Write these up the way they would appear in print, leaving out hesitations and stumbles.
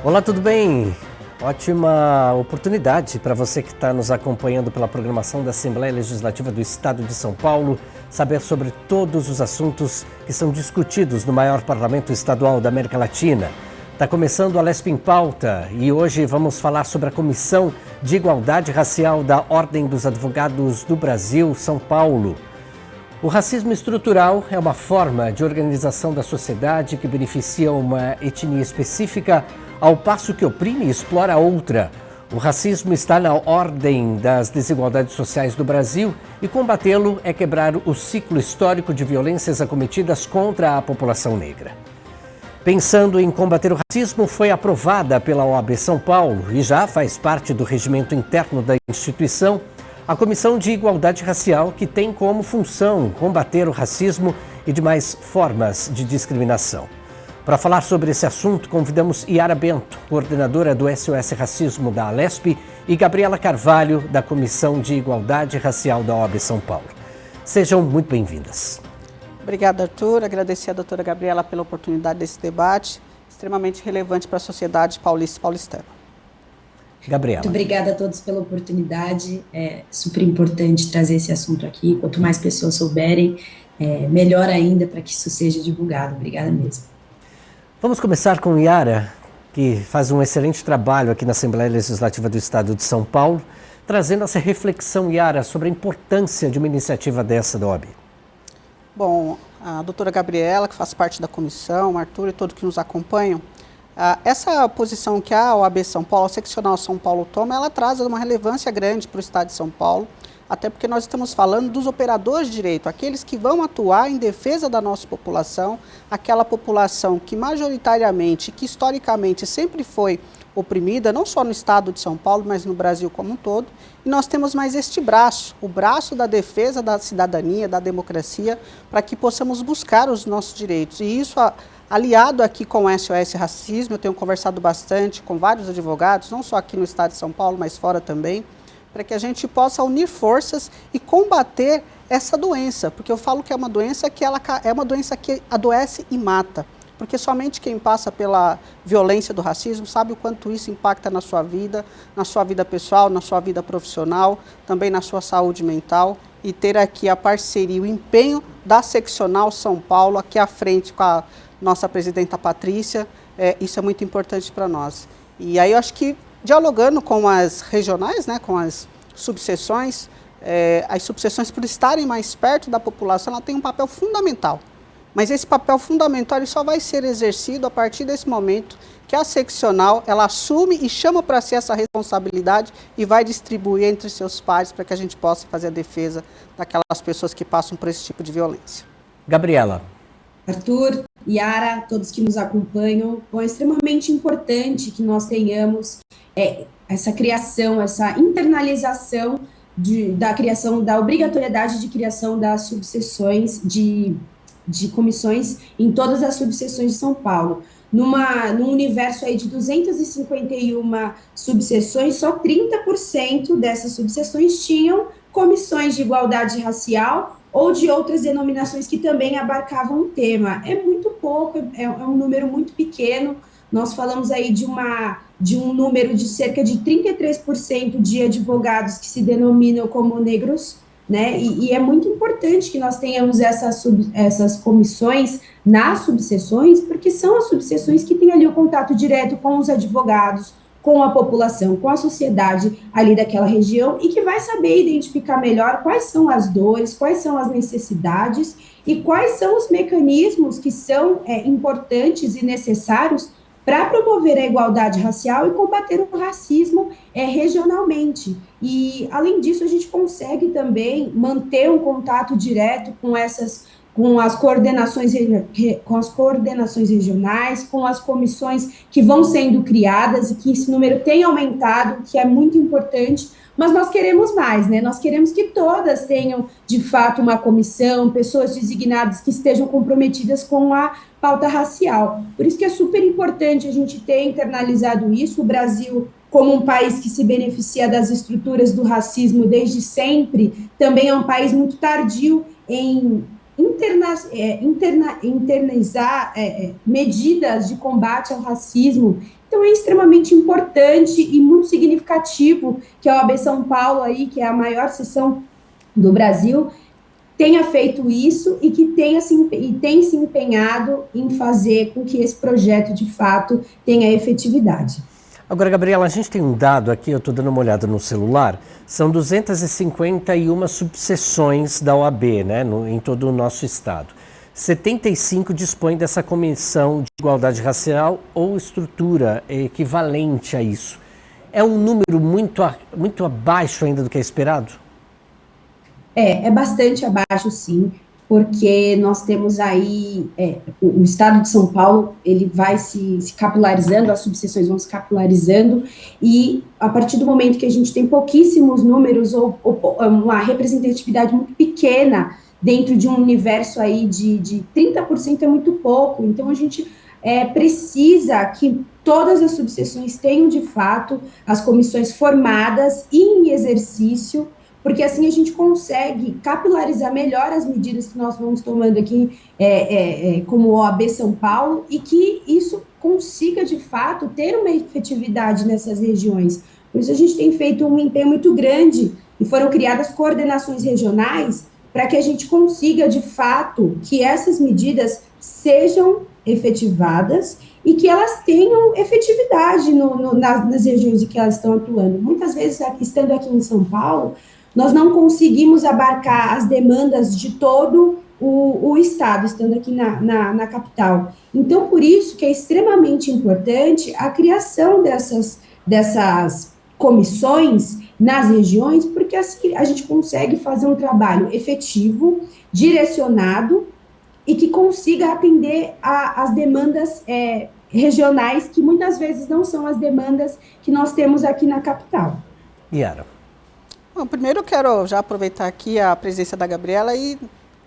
Olá, tudo bem? Ótima oportunidade para você que está nos acompanhando pela programação da Assembleia Legislativa do Estado de São Paulo, saber sobre todos os assuntos que são discutidos no maior parlamento estadual da América Latina. Está começando a Lesp em Pauta e hoje vamos falar sobre a Comissão de Igualdade Racial da Ordem dos Advogados do Brasil, São Paulo. O racismo estrutural é uma forma de organização da sociedade que beneficia uma etnia específica ao passo que oprime e explora outra. O racismo está na ordem das desigualdades sociais do Brasil e combatê-lo é quebrar o ciclo histórico de violências acometidas contra a população negra. Pensando em combater o racismo, foi aprovada pela OAB São Paulo e já faz parte do regimento interno da instituição a Comissão de Igualdade Racial, que tem como função combater o racismo e demais formas de discriminação. Para falar sobre esse assunto, convidamos Yara Bento, coordenadora do SOS Racismo da Alesp, e Gabriela Carvalho, da Comissão de Igualdade Racial da OAB São Paulo. Sejam muito bem-vindas. Obrigada, Arthur. Agradecer à doutora Gabriela pela oportunidade desse debate, extremamente relevante para a sociedade paulista e paulistana. Gabriela. Muito obrigada a todos pela oportunidade. É super importante trazer esse assunto aqui. Quanto mais pessoas souberem, melhor ainda para que isso seja divulgado. Obrigada mesmo. Vamos começar com Yara, que faz um excelente trabalho aqui na Assembleia Legislativa do Estado de São Paulo, trazendo essa reflexão, Yara, sobre a importância de uma iniciativa dessa da OAB. Bom, a doutora Gabriela, que faz parte da comissão, o Arthur e todos que nos acompanham, essa posição que a OAB São Paulo, a seccional São Paulo toma, ela traz uma relevância grande para o Estado de São Paulo, até porque nós estamos falando dos operadores de direito, aqueles que vão atuar em defesa da nossa população, aquela população que majoritariamente, que historicamente sempre foi oprimida, não só no Estado de São Paulo, mas no Brasil como um todo. E nós temos mais este braço, o braço da defesa da cidadania, da democracia, para que possamos buscar os nossos direitos. E isso, aliado aqui com o SOS Racismo, eu tenho conversado bastante com vários advogados, não só aqui no Estado de São Paulo, mas fora também, para que a gente possa unir forças e combater essa doença, porque eu falo que é uma doença que adoece e mata, porque somente quem passa pela violência do racismo sabe o quanto isso impacta na sua vida pessoal, na sua vida profissional, também na sua saúde mental, e ter aqui a parceria, o empenho da seccional São Paulo aqui à frente com a nossa presidenta Patrícia, isso é muito importante para nós. E aí eu acho que dialogando com as regionais, né, com as subseções por estarem mais perto da população, ela tem um papel fundamental. Mas esse papel fundamental ele só vai ser exercido a partir desse momento que a seccional ela assume e chama para si essa responsabilidade e vai distribuir entre seus pares para que a gente possa fazer a defesa daquelas pessoas que passam por esse tipo de violência. Gabriela. Arthur, Yara, todos que nos acompanham, é extremamente importante que nós tenhamos essa criação, essa internalização da obrigatoriedade de criação das subseções de comissões em todas as subseções de São Paulo. Num universo aí de 251 subseções, só 30% dessas subseções tinham comissões de igualdade racial ou de outras denominações que também abarcavam o tema. É muito pouco, é um número muito pequeno. Nós falamos aí de um número de cerca de 33% de advogados que se denominam como negros, né? E é muito importante que nós tenhamos essas comissões nas subseções, porque são as subseções que têm ali o contato direto com os advogados, com a população, com a sociedade ali daquela região e que vai saber identificar melhor quais são as dores, quais são as necessidades e quais são os mecanismos que são importantes e necessários para promover a igualdade racial e combater o racismo regionalmente. E, além disso, a gente consegue também manter um contato direto com as coordenações regionais, com as comissões que vão sendo criadas e que esse número tem aumentado, que é muito importante, mas nós queremos mais, né? Nós queremos que todas tenham, de fato, uma comissão, pessoas designadas que estejam comprometidas com a pauta racial. Por isso que é super importante a gente ter internalizado isso. O Brasil, como um país que se beneficia das estruturas do racismo desde sempre, também é um país muito tardio em internalizar medidas de combate ao racismo Então, é extremamente importante e muito significativo que a OAB São Paulo, aí, que é a maior seção do Brasil, tenha feito isso e que tem se empenhado em fazer com que esse projeto, de fato, tenha efetividade. Agora, Gabriela, a gente tem um dado aqui, eu estou dando uma olhada no celular, são 251 subseções da OAB, né, em todo o nosso estado. 75 dispõem dessa comissão de igualdade racial ou estrutura equivalente a isso. É um número muito abaixo ainda do que é esperado? É bastante abaixo, sim, porque nós temos aí, o estado de São Paulo, ele vai se capilarizando, as subseções vão se capilarizando, e a partir do momento que a gente tem pouquíssimos números ou uma representatividade muito pequena dentro de um universo aí de 30% é muito pouco, então a gente precisa que todas as subseções tenham, de fato, as comissões formadas e em exercício, porque assim a gente consegue capilarizar melhor as medidas que nós vamos tomando aqui como OAB São Paulo e que isso consiga, de fato, ter uma efetividade nessas regiões. Por isso a gente tem feito um empenho muito grande e foram criadas coordenações regionais para que a gente consiga, de fato, que essas medidas sejam efetivadas e que elas tenham efetividade nas regiões em que elas estão atuando. Muitas vezes, estando aqui em São Paulo, nós não conseguimos abarcar as demandas de todo o Estado, estando aqui na capital. Então, por isso que é extremamente importante a criação dessas comissões nas regiões, porque assim a gente consegue fazer um trabalho efetivo, direcionado, e que consiga atender às demandas regionais, que muitas vezes não são as demandas que nós temos aqui na capital. Yara. Bom, primeiro eu quero já aproveitar aqui a presença da Gabriela e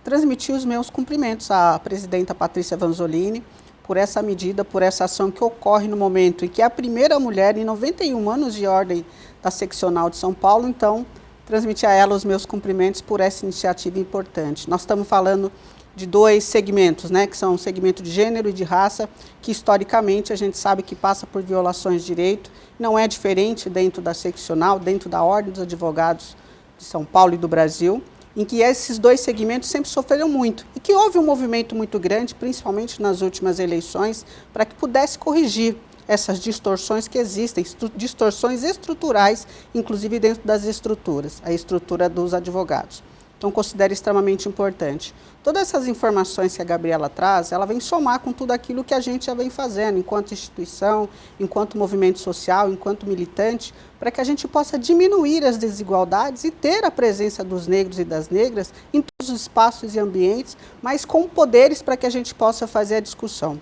transmitir os meus cumprimentos à presidenta Patrícia Vanzolini por essa medida, por essa ação que ocorre no momento em que é a primeira mulher em 91 anos de ordem da seccional de São Paulo, então transmitir a ela os meus cumprimentos por essa iniciativa importante. Nós estamos falando de dois segmentos, né, que são o segmento de gênero e de raça, que historicamente a gente sabe que passa por violações de direito, não é diferente dentro da seccional, dentro da Ordem dos Advogados de São Paulo e do Brasil, em que esses dois segmentos sempre sofreram muito e que houve um movimento muito grande, principalmente nas últimas eleições, para que pudesse corrigir essas distorções que existem, distorções estruturais, inclusive dentro das estruturas, a estrutura dos advogados. Então, considero extremamente importante. Todas essas informações que a Gabriela traz, ela vem somar com tudo aquilo que a gente já vem fazendo, enquanto instituição, enquanto movimento social, enquanto militante, para que a gente possa diminuir as desigualdades e ter a presença dos negros e das negras em todos os espaços e ambientes, mas com poderes para que a gente possa fazer a discussão.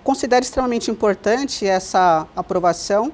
Considero extremamente importante essa aprovação,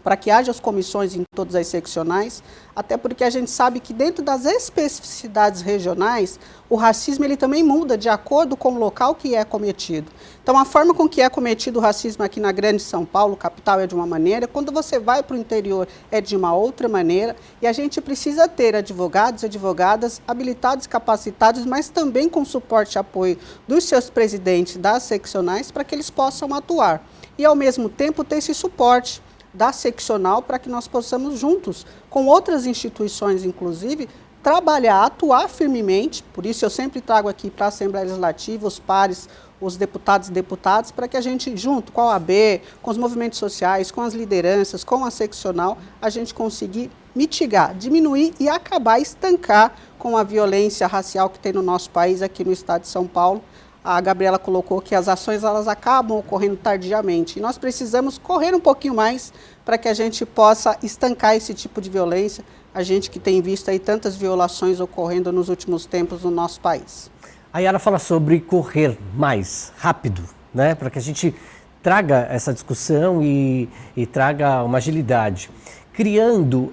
para que haja as comissões em todas as seccionais, até porque a gente sabe que dentro das especificidades regionais, o racismo ele também muda de acordo com o local que é cometido. Então, a forma com que é cometido o racismo aqui na Grande São Paulo, capital, é de uma maneira, quando você vai para o interior é de uma outra maneira, e a gente precisa ter advogados e advogadas habilitados e capacitados, mas também com suporte e apoio dos seus presidentes das seccionais, para que eles possam atuar. E, ao mesmo tempo, ter esse suporte da seccional para que nós possamos juntos, com outras instituições inclusive, trabalhar, atuar firmemente, por isso eu sempre trago aqui para a Assembleia Legislativa os pares, os deputados e deputadas, para que a gente, junto com a OAB, com os movimentos sociais, com as lideranças, com a seccional, a gente conseguir mitigar, diminuir e acabar, estancar com a violência racial que tem no nosso país, aqui no estado de São Paulo. A Gabriela colocou que as ações elas acabam ocorrendo tardiamente. E nós precisamos correr um pouquinho mais para que a gente possa estancar esse tipo de violência. A gente que tem visto aí tantas violações ocorrendo nos últimos tempos no nosso país. A Yara fala sobre correr mais rápido, né? Para que a gente traga essa discussão e traga uma agilidade. Criando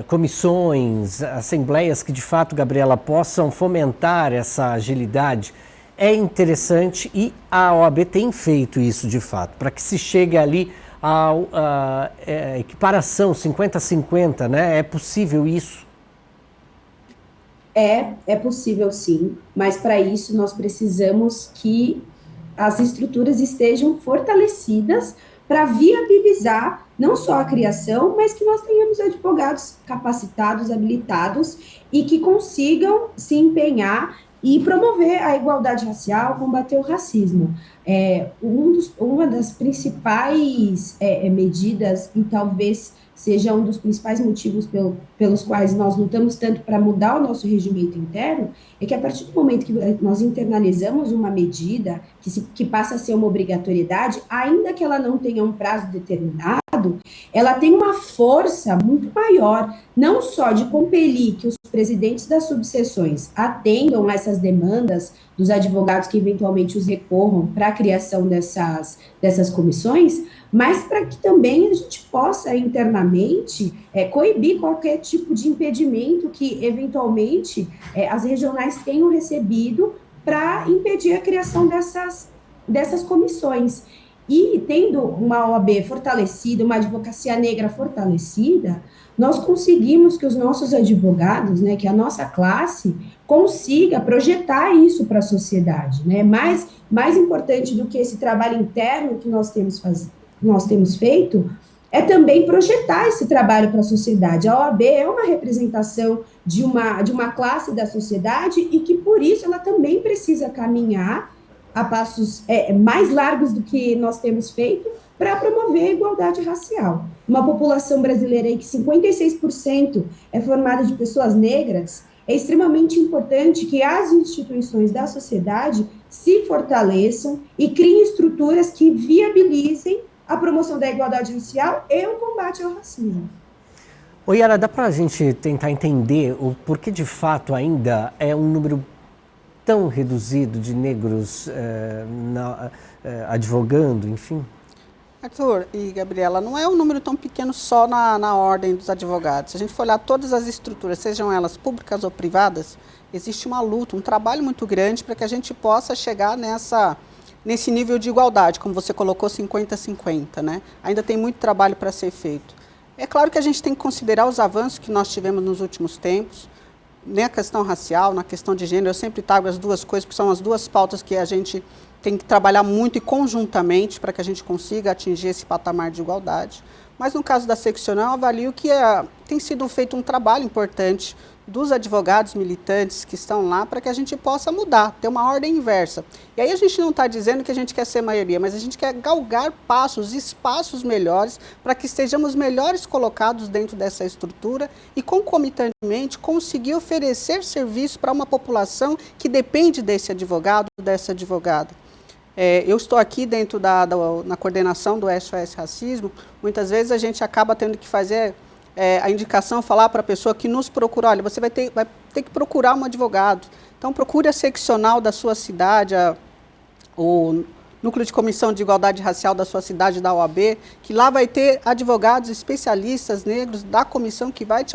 comissões, assembleias que de fato, Gabriela, possam fomentar essa agilidade. É interessante e a OAB tem feito isso de fato, para que se chegue ali à equiparação 50-50, né? É possível isso? É possível sim, mas para isso nós precisamos que as estruturas estejam fortalecidas para viabilizar não só a criação, mas que nós tenhamos advogados capacitados, habilitados e que consigam se empenhar e promover a igualdade racial, combater o racismo. Uma das principais medidas, e talvez seja um dos principais motivos pelos quais nós lutamos tanto para mudar o nosso regimento interno, é que a partir do momento que nós internalizamos uma medida que passa a ser uma obrigatoriedade, ainda que ela não tenha um prazo determinado, ela tem uma força muito maior, não só de compelir que os presidentes das subseções atendam essas demandas dos advogados que eventualmente os recorram para a criação dessas comissões, mas para que também a gente possa internamente coibir qualquer tipo de impedimento que eventualmente as regionais tenham recebido para impedir a criação dessas comissões. E tendo uma OAB fortalecida, uma advocacia negra fortalecida, nós conseguimos que os nossos advogados, né, que a nossa classe, consiga projetar isso para a sociedade, né? Mais importante do que esse trabalho interno que nós temos feito, é também projetar esse trabalho para a sociedade. A OAB é uma representação de uma classe da sociedade e que, por isso, ela também precisa caminhar a passos mais largos do que nós temos feito para promover a igualdade racial. Uma população brasileira aí que 56% é formada de pessoas negras, é extremamente importante que as instituições da sociedade se fortaleçam e criem estruturas que viabilizem a promoção da igualdade racial e o combate ao racismo. Oi, Yara, dá para a gente tentar entender o porquê de fato ainda é um número tão reduzido de negros advogando, enfim? Arthur e Gabriela, não é um número tão pequeno só na ordem dos advogados. Se a gente for olhar todas as estruturas, sejam elas públicas ou privadas, existe uma luta, um trabalho muito grande para que a gente possa chegar nesse nível de igualdade, como você colocou, 50-50, né? Ainda tem muito trabalho para ser feito. É claro que a gente tem que considerar os avanços que nós tivemos nos últimos tempos, na questão racial, na questão de gênero. Eu sempre trago as duas coisas, porque são as duas pautas que a gente tem que trabalhar muito e conjuntamente para que a gente consiga atingir esse patamar de igualdade. Mas no caso da seccional, eu avalio que tem sido feito um trabalho importante dos advogados militantes que estão lá para que a gente possa mudar, ter uma ordem inversa. E aí a gente não está dizendo que a gente quer ser maioria, mas a gente quer galgar espaços melhores para que estejamos melhores colocados dentro dessa estrutura e concomitantemente conseguir oferecer serviço para uma população que depende desse advogado, dessa advogada. Eu estou aqui dentro na coordenação do SOS Racismo. Muitas vezes a gente acaba tendo que fazer a indicação, falar para a pessoa que nos procura, olha, você vai ter que procurar um advogado. Então, procure a seccional da sua cidade, o núcleo de comissão de igualdade racial da sua cidade, da OAB, que lá vai ter advogados especialistas negros da comissão que vai te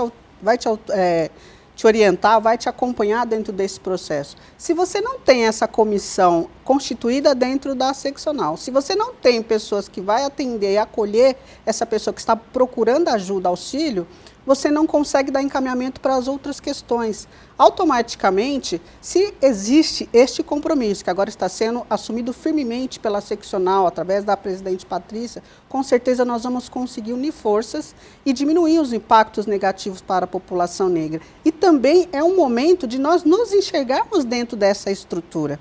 orientar, vai te acompanhar dentro desse processo. Se você não tem essa comissão constituída dentro da seccional, se você não tem pessoas que vai atender e acolher essa pessoa que está procurando ajuda, auxílio, você não consegue dar encaminhamento para as outras questões. Automaticamente, se existe este compromisso, que agora está sendo assumido firmemente pela seccional, através da presidente Patrícia, com certeza nós vamos conseguir unir forças e diminuir os impactos negativos para a população negra. E também é um momento de nós nos enxergarmos dentro dessa estrutura,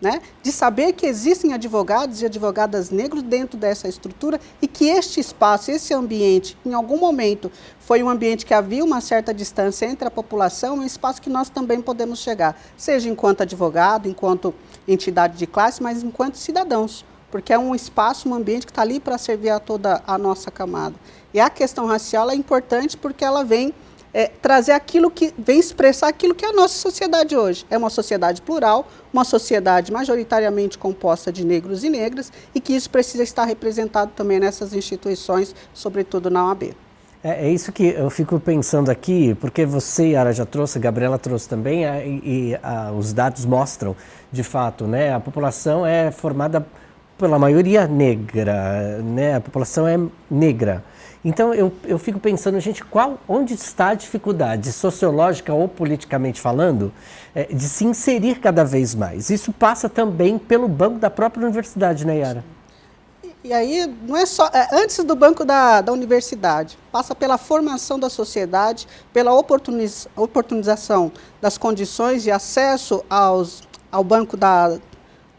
né? De saber que existem advogados e advogadas negros dentro dessa estrutura e que este espaço, esse ambiente, em algum momento, foi um ambiente que havia uma certa distância entre a população, um espaço que nós também podemos chegar, seja enquanto advogado, enquanto entidade de classe, mas enquanto cidadãos, porque é um espaço, um ambiente que está ali para servir a toda a nossa camada. E a questão racial é importante porque ela vem trazer aquilo que, vem expressar aquilo que é a nossa sociedade hoje. É uma sociedade plural, uma sociedade majoritariamente composta de negros e negras, e que isso precisa estar representado também nessas instituições, sobretudo na OAB. É isso que eu fico pensando aqui, porque você, Yara, já trouxe, a Gabriela trouxe também, os dados mostram, de fato, né, a população é formada pela maioria negra, né, a população é negra. Então eu fico pensando, gente, onde está a dificuldade, sociológica ou politicamente falando, de se inserir cada vez mais? Isso passa também pelo banco da própria universidade, né, Yara? E aí, não é só, antes do banco da universidade, passa pela formação da sociedade, pela oportunização das condições de acesso ao banco da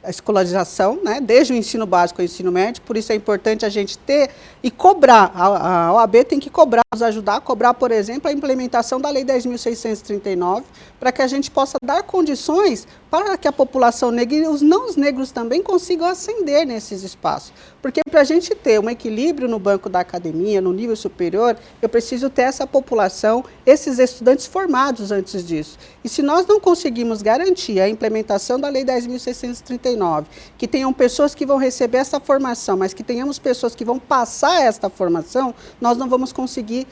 escolarização, né, desde o ensino básico ao ensino médio. Por isso é importante a gente ter e cobrar, a OAB tem que cobrar, nos ajudar a cobrar, por exemplo, a implementação da Lei 10.639, para que a gente possa dar condições para que a população negra e os não negros também consigam ascender nesses espaços. Porque para a gente ter um equilíbrio no banco da academia, no nível superior, eu preciso ter essa população, esses estudantes formados antes disso. E se nós não conseguimos garantir a implementação da Lei 10.639, que tenham pessoas que vão receber essa formação, mas que tenhamos pessoas que vão passar esta formação, nós não vamos conseguir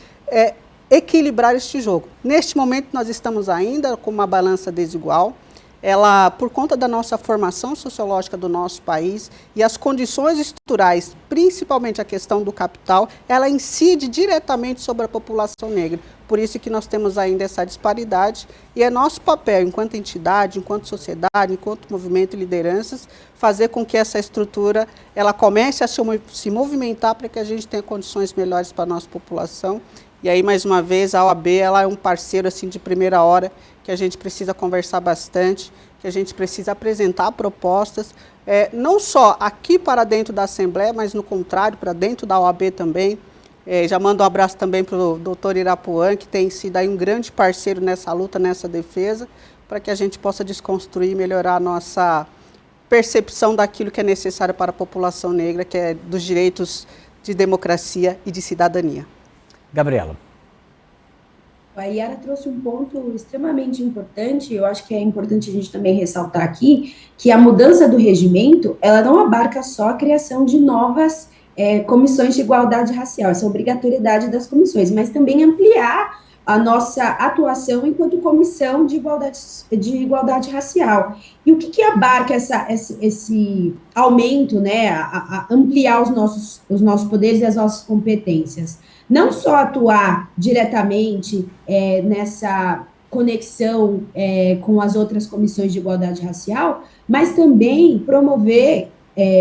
equilibrar este jogo. Neste momento, nós estamos ainda com uma balança desigual. Ela, por conta da nossa formação sociológica do nosso país e as condições estruturais, principalmente a questão do capital, ela incide diretamente sobre a população negra. Por isso que nós temos ainda essa disparidade e é nosso papel, enquanto entidade, enquanto sociedade, enquanto movimento e lideranças, fazer com que essa estrutura ela comece a se movimentar para que a gente tenha condições melhores para a nossa população. E aí, mais uma vez, a OAB ela é um parceiro assim, de primeira hora, que a gente precisa conversar bastante, que a gente precisa apresentar propostas, não só aqui para dentro da Assembleia, mas no contrário, para dentro da OAB também. Já mando um abraço também para o doutor Irapuã, que tem sido aí um grande parceiro nessa luta, nessa defesa, para que a gente possa desconstruir e melhorar a nossa percepção daquilo que é necessário para a população negra, que é dos direitos de democracia e de cidadania. Gabriela. A Yara trouxe um ponto extremamente importante, eu acho que é importante a gente também ressaltar aqui, que a mudança do regimento, ela não abarca só a criação de novas comissões de igualdade racial, essa obrigatoriedade das comissões, mas também ampliar a nossa atuação enquanto comissão de igualdade racial. E o que abarca esse aumento, né, a ampliar os nossos poderes e as nossas competências? Não só atuar diretamente nessa conexão com as outras comissões de igualdade racial, mas também promover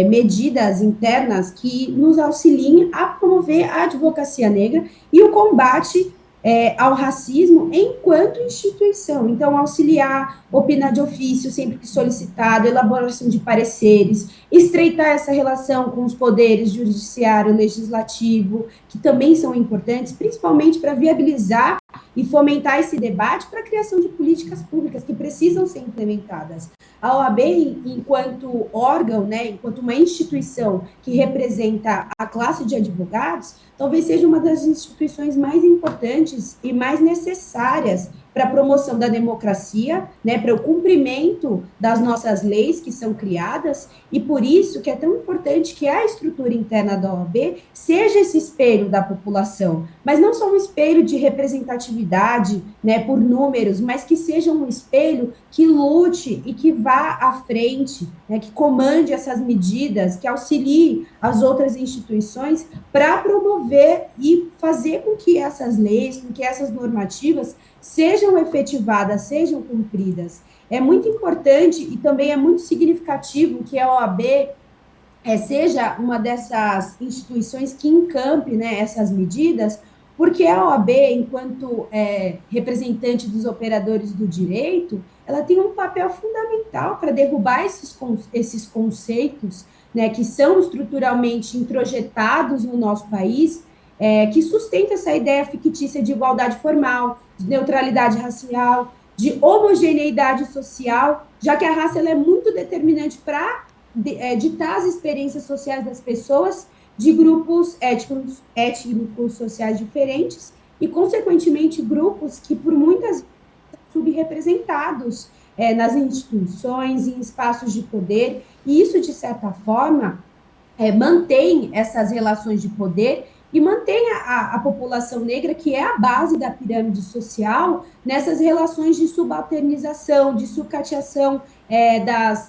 medidas internas que nos auxiliem a promover a advocacia negra e o combate ao racismo enquanto instituição. Então, auxiliar, opinar de ofício sempre que solicitado, elaboração de pareceres, estreitar essa relação com os poderes judiciário, legislativo, que também são importantes, principalmente para viabilizar e fomentar esse debate para a criação de políticas públicas que precisam ser implementadas. A OAB, enquanto órgão, né, enquanto uma instituição que representa a classe de advogados, talvez seja uma das instituições mais importantes e mais necessárias para a promoção da democracia, né, para o cumprimento das nossas leis que são criadas, e por isso que é tão importante que a estrutura interna da OAB seja esse espelho da população, mas não só um espelho de representatividade, né, por números, mas que seja um espelho que lute e que vá à frente, né, que comande essas medidas, que auxilie as outras instituições para promover e fazer com que essas leis, com que essas normativas sejam efetivadas, sejam cumpridas. É muito importante e também é muito significativo que a OAB seja uma dessas instituições que encampe, né, essas medidas, porque a OAB, enquanto representante dos operadores do direito, ela tem um papel fundamental para derrubar esses conceitos, né, que são estruturalmente introjetados no nosso país, que sustenta essa ideia fictícia de igualdade formal, de neutralidade racial, de homogeneidade social, já que a raça ela é muito determinante para ditar as experiências sociais das pessoas de grupos étnicos sociais diferentes e, consequentemente, grupos que, por muitas vezes, são subrepresentados nas instituições, em espaços de poder, e isso, de certa forma, mantém essas relações de poder e mantém a população negra, que é a base da pirâmide social, nessas relações de subalternização, de sucateação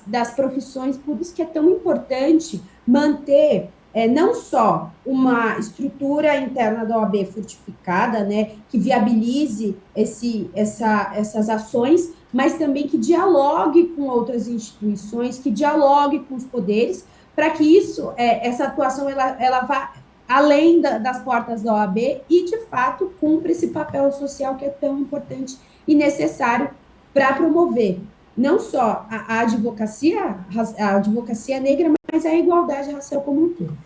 das profissões. Por isso que é tão importante manter não só uma estrutura interna da OAB fortificada, né, que viabilize essas ações, mas também que dialogue com outras instituições, que dialogue com os poderes, para que essa atuação ela vá além das portas da OAB e, de fato, cumpra esse papel social que é tão importante e necessário para promover não só a advocacia negra, mas a igualdade racial como um todo.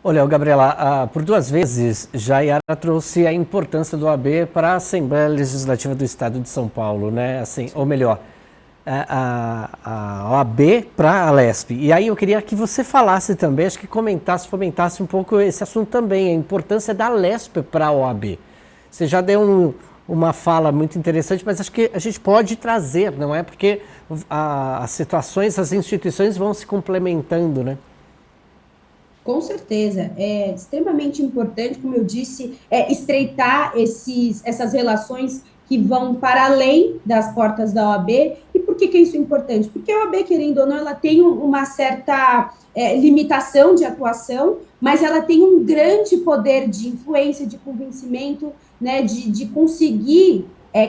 Olha, Gabriela, por 2 vezes já a Yara trouxe a importância do OAB para a Assembleia Legislativa do Estado de São Paulo, né? Assim, ou melhor, a OAB para a Lesp. E aí eu queria que você falasse também, acho que fomentasse um pouco esse assunto também, a importância da Lesp para a OAB. Você já deu uma fala muito interessante, mas acho que a gente pode trazer, não é? Porque as situações, as instituições vão se complementando, né? Com certeza, é extremamente importante, como eu disse, estreitar essas relações que vão para além das portas da OAB. E por que isso é importante? Porque a OAB, querendo ou não, ela tem uma certa limitação de atuação, mas ela tem um grande poder de influência, de convencimento, né, de conseguir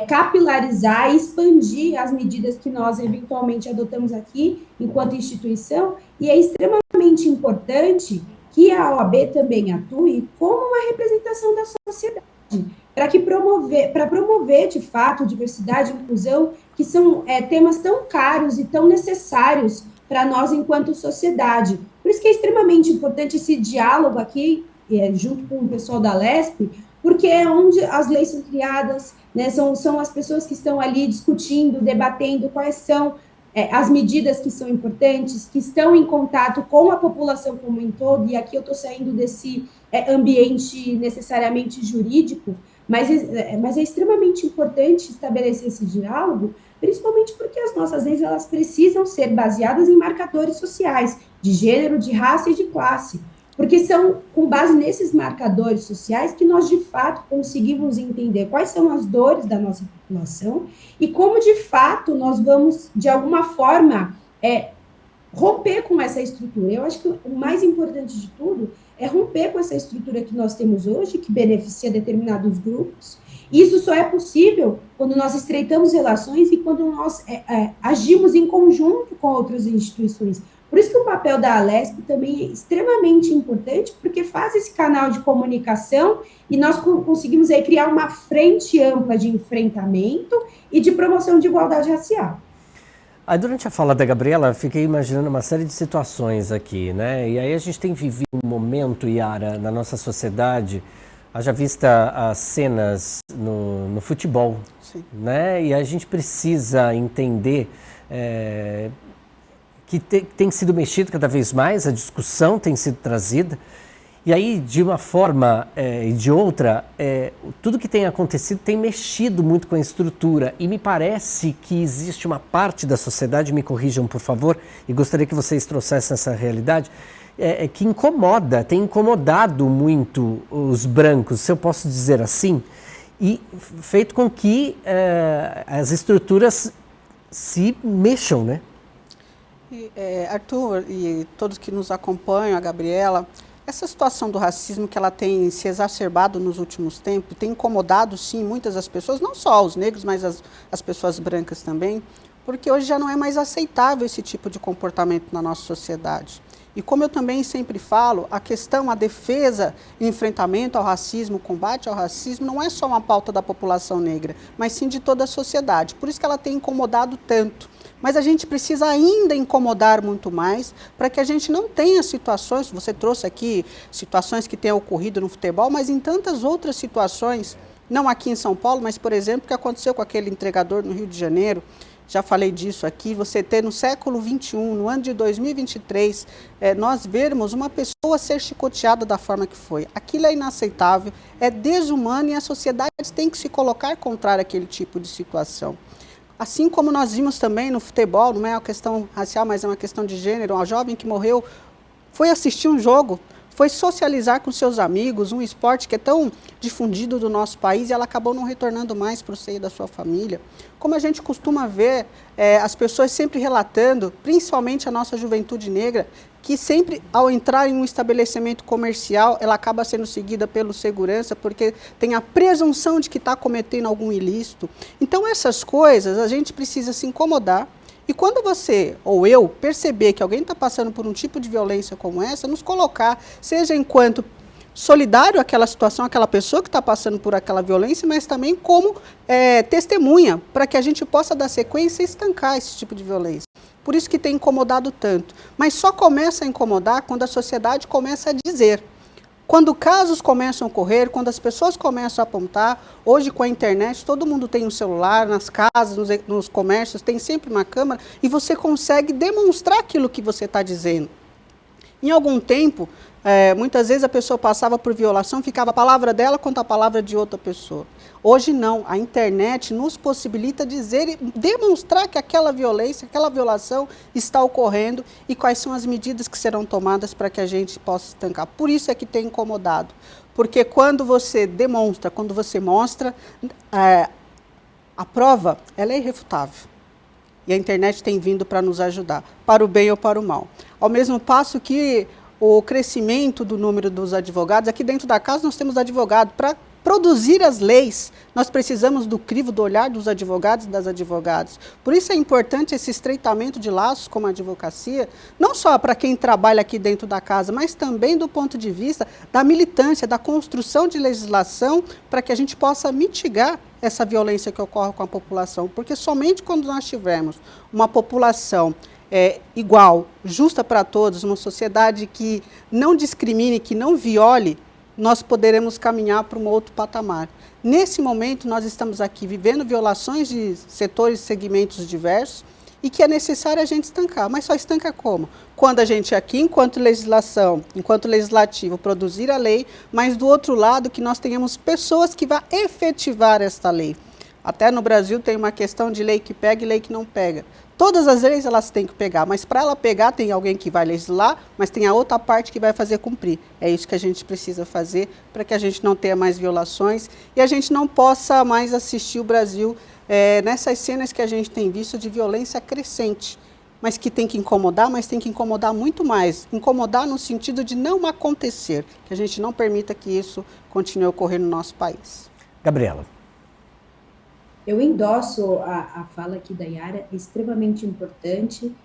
capilarizar e expandir as medidas que nós eventualmente adotamos aqui enquanto instituição, e é extremamente importante que a OAB também atue como uma representação da sociedade, para promover, de fato, diversidade e inclusão, que são temas tão caros e tão necessários para nós enquanto sociedade. Por isso que é extremamente importante esse diálogo aqui, junto com o pessoal da Lesp, porque é onde as leis são criadas, né, são as pessoas que estão ali discutindo, debatendo quais são as medidas que são importantes, que estão em contato com a população como um todo, e aqui eu estou saindo desse ambiente necessariamente jurídico, mas é extremamente importante estabelecer esse diálogo, principalmente porque as nossas leis elas precisam ser baseadas em marcadores sociais, de gênero, de raça e de classe, porque são com base nesses marcadores sociais que nós, de fato, conseguimos entender quais são as dores da nossa população e como, de fato, nós vamos, de alguma forma, romper com essa estrutura. Eu acho que o mais importante de tudo é romper com essa estrutura que nós temos hoje, que beneficia determinados grupos. Isso só é possível quando nós estreitamos relações e quando nós agimos em conjunto com outras instituições. Por isso que o papel da Lesp também é extremamente importante, porque faz esse canal de comunicação e nós conseguimos aí criar uma frente ampla de enfrentamento e de promoção de igualdade racial. Aí, durante a fala da Gabriela, fiquei imaginando uma série de situações aqui, né? E aí a gente tem vivido um momento, Yara, na nossa sociedade, haja vista as cenas no futebol, sim, né? E a gente precisa entender que tem sido mexido cada vez mais, a discussão tem sido trazida, e aí, de uma forma e de outra, tudo que tem acontecido tem mexido muito com a estrutura, e me parece que existe uma parte da sociedade, me corrijam por favor, e gostaria que vocês trouxessem essa realidade, que tem incomodado muito os brancos, se eu posso dizer assim, e feito com que as estruturas se mexam, né? Arthur e todos que nos acompanham, a Gabriela, essa situação do racismo que ela tem se exacerbado nos últimos tempos, tem incomodado sim muitas das pessoas, não só os negros, mas as pessoas brancas também, porque hoje já não é mais aceitável esse tipo de comportamento na nossa sociedade. E como eu também sempre falo, a defesa e enfrentamento ao racismo, o combate ao racismo, não é só uma pauta da população negra, mas sim de toda a sociedade. Por isso que ela tem incomodado tanto. Mas a gente precisa ainda incomodar muito mais para que a gente não tenha situações, você trouxe aqui situações que têm ocorrido no futebol, mas em tantas outras situações, não aqui em São Paulo, mas, por exemplo, o que aconteceu com aquele entregador no Rio de Janeiro, já falei disso aqui, você ter no século XXI, no ano de 2023, nós vermos uma pessoa ser chicoteada da forma que foi. Aquilo é inaceitável, é desumano e a sociedade tem que se colocar contrária àquele tipo de situação. Assim como nós vimos também no futebol, não é uma questão racial, mas é uma questão de gênero, uma jovem que morreu, foi assistir um jogo, foi socializar com seus amigos, um esporte que é tão difundido do nosso país, e ela acabou não retornando mais para o seio da sua família. Como a gente costuma ver, as pessoas sempre relatando, principalmente a nossa juventude negra, que sempre, ao entrar em um estabelecimento comercial, ela acaba sendo seguida pelo segurança, porque tem a presunção de que está cometendo algum ilícito. Então, essas coisas, a gente precisa se incomodar. E quando você, ou eu, perceber que alguém está passando por um tipo de violência como essa, nos colocar, seja enquanto solidário àquela situação, àquela pessoa que está passando por aquela violência, mas também como testemunha, para que a gente possa dar sequência e estancar esse tipo de violência. Por isso que tem incomodado tanto. Mas só começa a incomodar quando a sociedade começa a dizer. Quando casos começam a ocorrer, quando as pessoas começam a apontar, hoje com a internet, todo mundo tem um celular, nas casas, nos comércios, tem sempre uma câmera, e você consegue demonstrar aquilo que você está dizendo. Em algum tempo, muitas vezes a pessoa passava por violação, ficava a palavra dela contra a palavra de outra pessoa. Hoje não, a internet nos possibilita dizer e demonstrar que aquela violência, aquela violação está ocorrendo e quais são as medidas que serão tomadas para que a gente possa estancar. Por isso é que tem incomodado, porque quando você demonstra, quando você mostra, a prova ela é irrefutável. E a internet tem vindo para nos ajudar, para o bem ou para o mal. Ao mesmo passo que o crescimento do número dos advogados, aqui dentro da casa nós temos advogado. Para produzir as leis, nós precisamos do crivo, do olhar dos advogados e das advogadas. Por isso é importante esse estreitamento de laços com a advocacia, não só para quem trabalha aqui dentro da casa, mas também do ponto de vista da militância, da construção de legislação, para que a gente possa mitigar essa violência que ocorre com a população. Porque somente quando nós tivermos uma população igual, justa para todos, uma sociedade que não discrimine, que não viole, nós poderemos caminhar para um outro patamar. Nesse momento, nós estamos aqui vivendo violações de setores e segmentos diversos e que é necessário a gente estancar. Mas só estanca como? Quando a gente aqui, enquanto legislação, enquanto legislativo, produzir a lei, mas do outro lado que nós tenhamos pessoas que vão efetivar esta lei. Até no Brasil tem uma questão de lei que pega e lei que não pega. Todas as leis elas têm que pegar, mas para ela pegar tem alguém que vai legislar, mas tem a outra parte que vai fazer cumprir. É isso que a gente precisa fazer para que a gente não tenha mais violações e a gente não possa mais assistir o Brasil nessas cenas que a gente tem visto de violência crescente, mas que tem que incomodar, mas tem que incomodar muito mais. Incomodar no sentido de não acontecer, que a gente não permita que isso continue a ocorrer no nosso país. Gabriela. Eu endosso a fala aqui da Yara, é extremamente importante,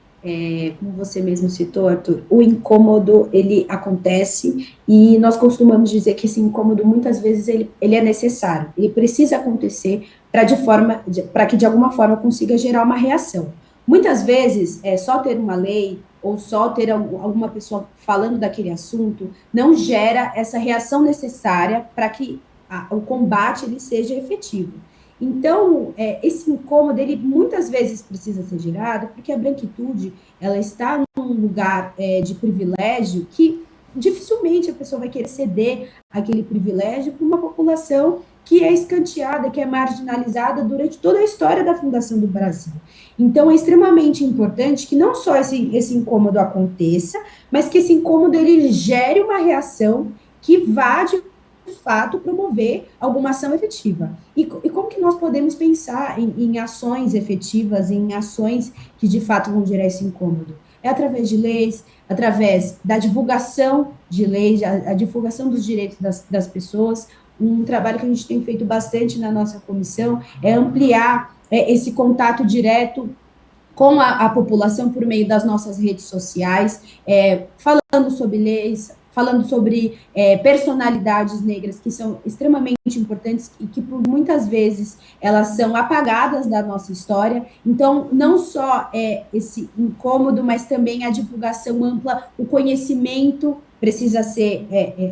como você mesmo citou, Arthur, o incômodo, ele acontece e nós costumamos dizer que esse incômodo, muitas vezes, ele é necessário, ele precisa acontecer para que, de alguma forma, consiga gerar uma reação. Muitas vezes, só ter uma lei ou só ter alguma pessoa falando daquele assunto não gera essa reação necessária para que o combate ele seja efetivo. Então, esse incômodo, ele muitas vezes precisa ser gerado, porque a branquitude, ela está num lugar de privilégio que dificilmente a pessoa vai querer ceder aquele privilégio para uma população que é escanteada, que é marginalizada durante toda a história da fundação do Brasil. Então, é extremamente importante que não só esse incômodo aconteça, mas que esse incômodo, ele gere uma reação que vá, de fato, promover alguma ação efetiva. E como que nós podemos pensar em ações efetivas, em ações que, de fato, vão gerar esse incômodo? É através de leis, através da divulgação de leis, a divulgação dos direitos das pessoas. Um trabalho que a gente tem feito bastante na nossa comissão é ampliar esse contato direto com a população por meio das nossas redes sociais, falando sobre leis, falando sobre personalidades negras que são extremamente importantes e que, por muitas vezes, elas são apagadas da nossa história. Então, não só esse incômodo, mas também a divulgação ampla, o conhecimento precisa ser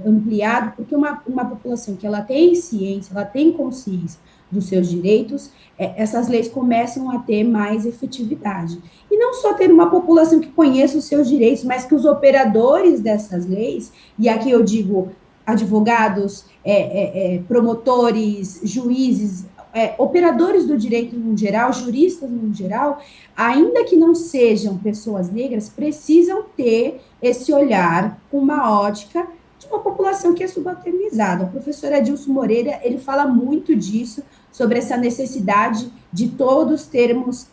ampliado, porque uma população que ela tem ciência, ela tem consciência dos seus direitos, essas leis começam a ter mais efetividade. E não só ter uma população que conheça os seus direitos, mas que os operadores dessas leis, e aqui eu digo advogados, promotores, juízes, operadores do direito no geral, juristas no geral, ainda que não sejam pessoas negras, precisam ter esse olhar com uma ótica de uma população que é subalternizada. O professor Adilson Moreira, ele fala muito disso, sobre essa necessidade de todos termos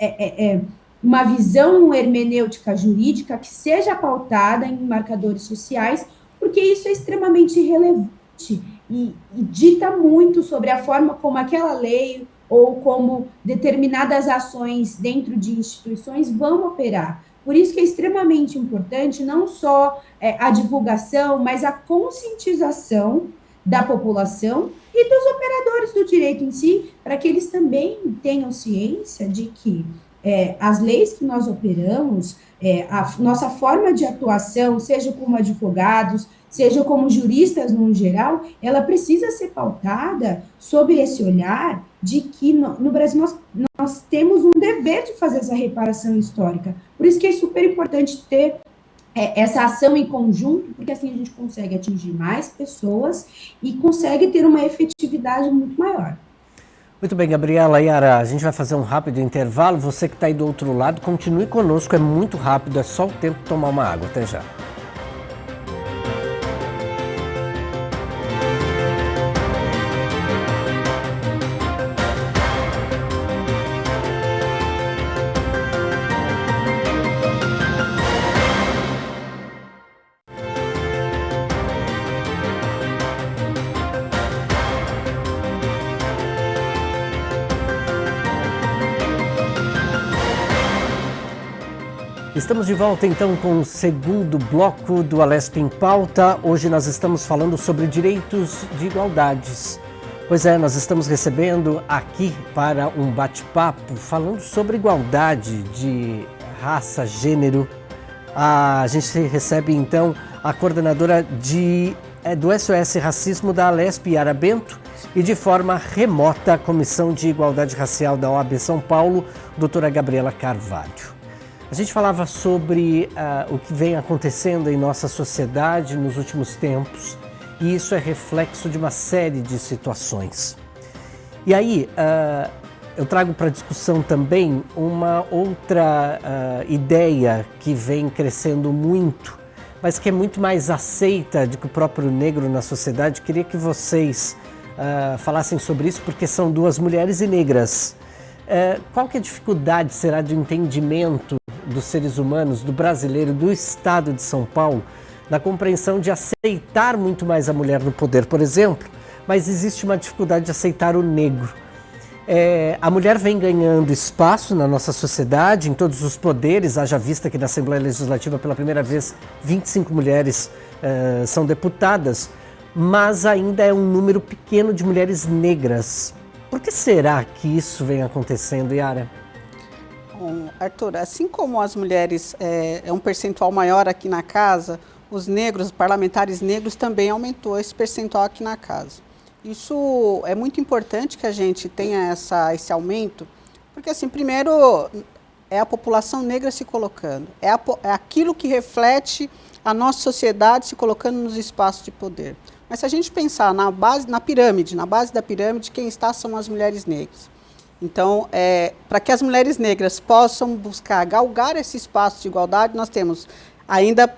uma visão hermenêutica jurídica que seja pautada em marcadores sociais, porque isso é extremamente relevante e dita muito sobre a forma como aquela lei ou como determinadas ações dentro de instituições vão operar. Por isso que é extremamente importante não só a divulgação, mas a conscientização da população e dos operadores do direito em si, para que eles também tenham ciência de que as leis que nós operamos, a nossa forma de atuação, seja como advogados, seja como juristas no geral, ela precisa ser pautada sob esse olhar de que no Brasil nós temos um dever de fazer essa reparação histórica. Por isso que é super importante ter essa ação em conjunto, porque assim a gente consegue atingir mais pessoas e consegue ter uma efetividade muito maior. Muito bem, Gabriela, Yara, a gente vai fazer um rápido intervalo. Você que está aí do outro lado, continue conosco, é muito rápido, é só o tempo de tomar uma água. Até já. Estamos de volta então com o segundo bloco do Alesp em Pauta. Hoje nós estamos falando sobre direitos de igualdades. Pois é, nós estamos recebendo aqui para um bate-papo falando sobre igualdade de raça, gênero. A gente recebe então a coordenadora do SOS Racismo da Alesp, Yara Bento, e de forma remota a Comissão de Igualdade Racial da OAB São Paulo, doutora Gabriela Carvalho. A gente falava sobre o que vem acontecendo em nossa sociedade nos últimos tempos, e isso é reflexo de uma série de situações. E aí, eu trago para discussão também uma outra ideia que vem crescendo muito, mas que é muito mais aceita do que o próprio negro na sociedade. Queria que vocês falassem sobre isso, porque são duas mulheres e negras. Qual que é a dificuldade será de entendimento dos seres humanos, do brasileiro, do estado de São Paulo, na compreensão de aceitar muito mais a mulher no poder, por exemplo, mas existe uma dificuldade de aceitar o negro. A mulher vem ganhando espaço na nossa sociedade, em todos os poderes, haja vista que na Assembleia Legislativa, pela primeira vez, 25 mulheres são deputadas, mas ainda é um número pequeno de mulheres negras. Por que será que isso vem acontecendo, Yara? Bom, Arthur, assim como as mulheres é um percentual maior aqui na casa, os negros, os parlamentares negros também aumentou esse percentual aqui na casa. Isso é muito importante que a gente tenha esse aumento, porque assim, primeiro é a população negra se colocando, é aquilo que reflete a nossa sociedade se colocando nos espaços de poder. Mas se a gente pensar na base da pirâmide, quem está são as mulheres negras. Então, para que as mulheres negras possam buscar galgar esse espaço de igualdade, nós temos ainda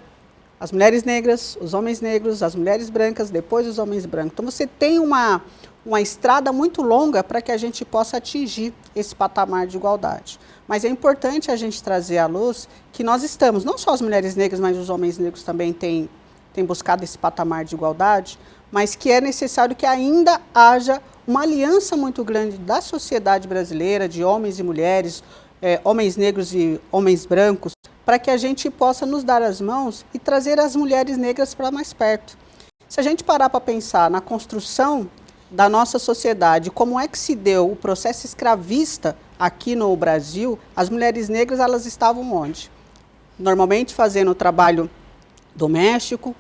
as mulheres negras, os homens negros, as mulheres brancas, depois os homens brancos. Então, você tem uma estrada muito longa para que a gente possa atingir esse patamar de igualdade. Mas é importante a gente trazer à luz que nós estamos, não só as mulheres negras, mas os homens negros também têm buscado esse patamar de igualdade, mas que é necessário que ainda haja uma aliança muito grande da sociedade brasileira, de homens e mulheres, homens negros e homens brancos, para que a gente possa nos dar as mãos e trazer as mulheres negras para mais perto. Se a gente parar para pensar na construção da nossa sociedade, como é que se deu o processo escravista aqui no Brasil, as mulheres negras elas estavam onde? Normalmente fazendo o trabalho doméstico,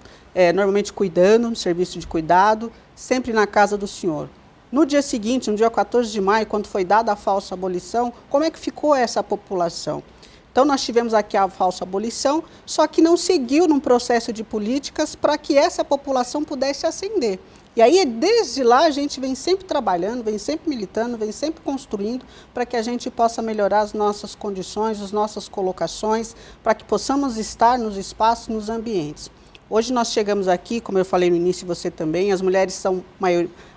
normalmente cuidando, no serviço de cuidado, sempre na casa do senhor. No dia seguinte, no dia 14 de maio, quando foi dada a falsa abolição, como é que ficou essa população? Então, nós tivemos aqui a falsa abolição, só que não seguiu num processo de políticas para que essa população pudesse ascender. E aí, desde lá, a gente vem sempre trabalhando, vem sempre militando, vem sempre construindo para que a gente possa melhorar as nossas condições, as nossas colocações, para que possamos estar nos espaços, nos ambientes. Hoje nós chegamos aqui, como eu falei no início, você também, as mulheres são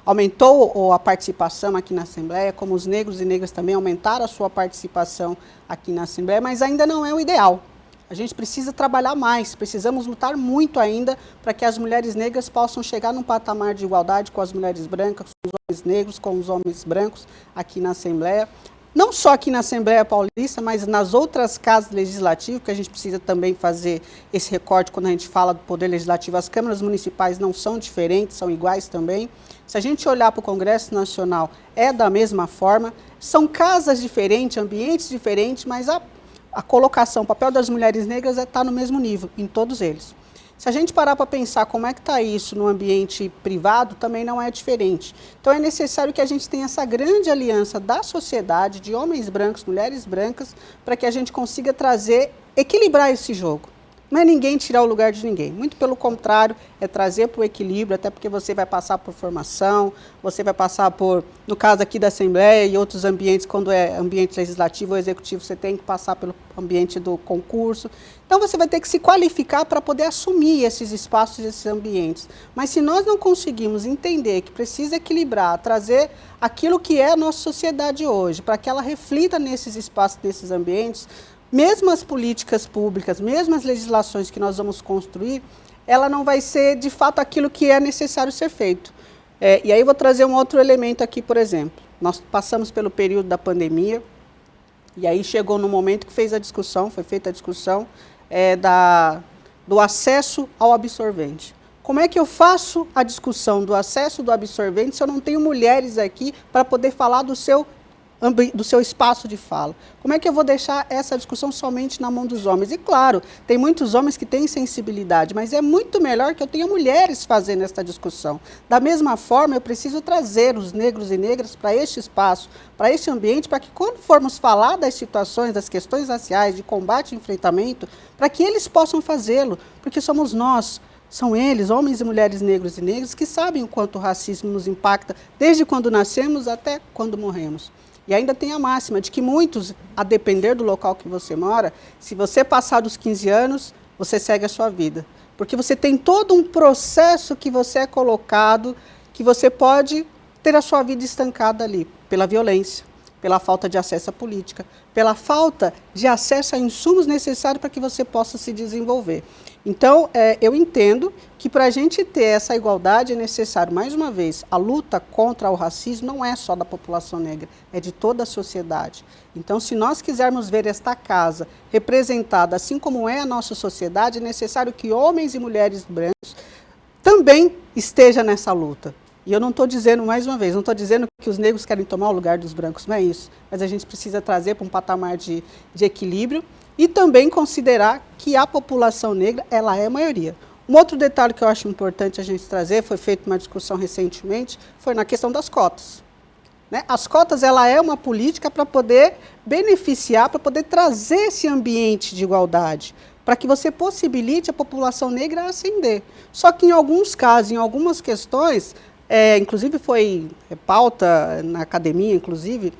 aumentou a participação aqui na Assembleia, como os negros e negras também aumentaram a sua participação aqui na Assembleia, mas ainda não é o ideal. A gente precisa trabalhar mais, precisamos lutar muito ainda para que as mulheres negras possam chegar num patamar de igualdade com as mulheres brancas, com os homens negros, com os homens brancos aqui na Assembleia. Não só aqui na Assembleia Paulista, mas nas outras casas legislativas, que a gente precisa também fazer esse recorte quando a gente fala do Poder Legislativo. As câmaras municipais não são diferentes, são iguais também. Se a gente olhar para o Congresso Nacional, é da mesma forma. São casas diferentes, ambientes diferentes, mas a colocação, o papel das mulheres negras está no mesmo nível, em todos eles. Se a gente parar para pensar como é que está isso no ambiente privado, também não é diferente. Então é necessário que a gente tenha essa grande aliança da sociedade, de homens brancos, mulheres brancas, para que a gente consiga equilibrar esse jogo. Não é ninguém tirar o lugar de ninguém, muito pelo contrário, é trazer para o equilíbrio, até porque você vai passar por formação, você vai passar por, no caso aqui da Assembleia e outros ambientes, quando é ambiente legislativo ou executivo, você tem que passar pelo ambiente do concurso. Então você vai ter que se qualificar para poder assumir esses espaços, esses ambientes. Mas se nós não conseguimos entender que precisa equilibrar, trazer aquilo que é a nossa sociedade hoje, para que ela reflita nesses espaços, nesses ambientes, mesmo as políticas públicas, mesmo as legislações que nós vamos construir, ela não vai ser, de fato, aquilo que é necessário ser feito. E aí eu vou trazer um outro elemento aqui, por exemplo. Nós passamos pelo período da pandemia, e aí chegou no momento que foi feita a discussão do acesso ao absorvente. Como é que eu faço a discussão do acesso do absorvente se eu não tenho mulheres aqui para poder falar do seu espaço de fala? Como é que eu vou deixar essa discussão somente na mão dos homens? E claro, tem muitos homens que têm sensibilidade, mas é muito melhor que eu tenha mulheres fazendo essa discussão. Da mesma forma, eu preciso trazer os negros e negras para este espaço, para este ambiente, para que quando formos falar das situações, das questões raciais, de combate e enfrentamento, para que eles possam fazê-lo, porque somos nós, são eles, homens e mulheres negros e negras, que sabem o quanto o racismo nos impacta, desde quando nascemos até quando morremos. E ainda tem a máxima de que muitos, a depender do local que você mora, se você passar dos 15 anos, você segue a sua vida. Porque você tem todo um processo que você é colocado, que você pode ter a sua vida estancada ali, pela violência, pela falta de acesso à política, pela falta de acesso a insumos necessários para que você possa se desenvolver. Então, eu entendo que para a gente ter essa igualdade é necessário, mais uma vez, a luta contra o racismo não é só da população negra, é de toda a sociedade. Então, se nós quisermos ver esta casa representada assim como é a nossa sociedade, é necessário que homens e mulheres brancos também estejam nessa luta. E eu não estou dizendo, mais uma vez, não estou dizendo que os negros querem tomar o lugar dos brancos, não é isso. Mas a gente precisa trazer para um patamar de equilíbrio e também considerar que a população negra, ela é a maioria. Um outro detalhe que eu acho importante a gente trazer, foi feita uma discussão recentemente, foi na questão das cotas. Né? As cotas, ela é uma política para poder beneficiar, para poder trazer esse ambiente de igualdade, para que você possibilite a população negra ascender. Só que em alguns casos, em algumas questões, inclusive foi pauta na academia, inclusive,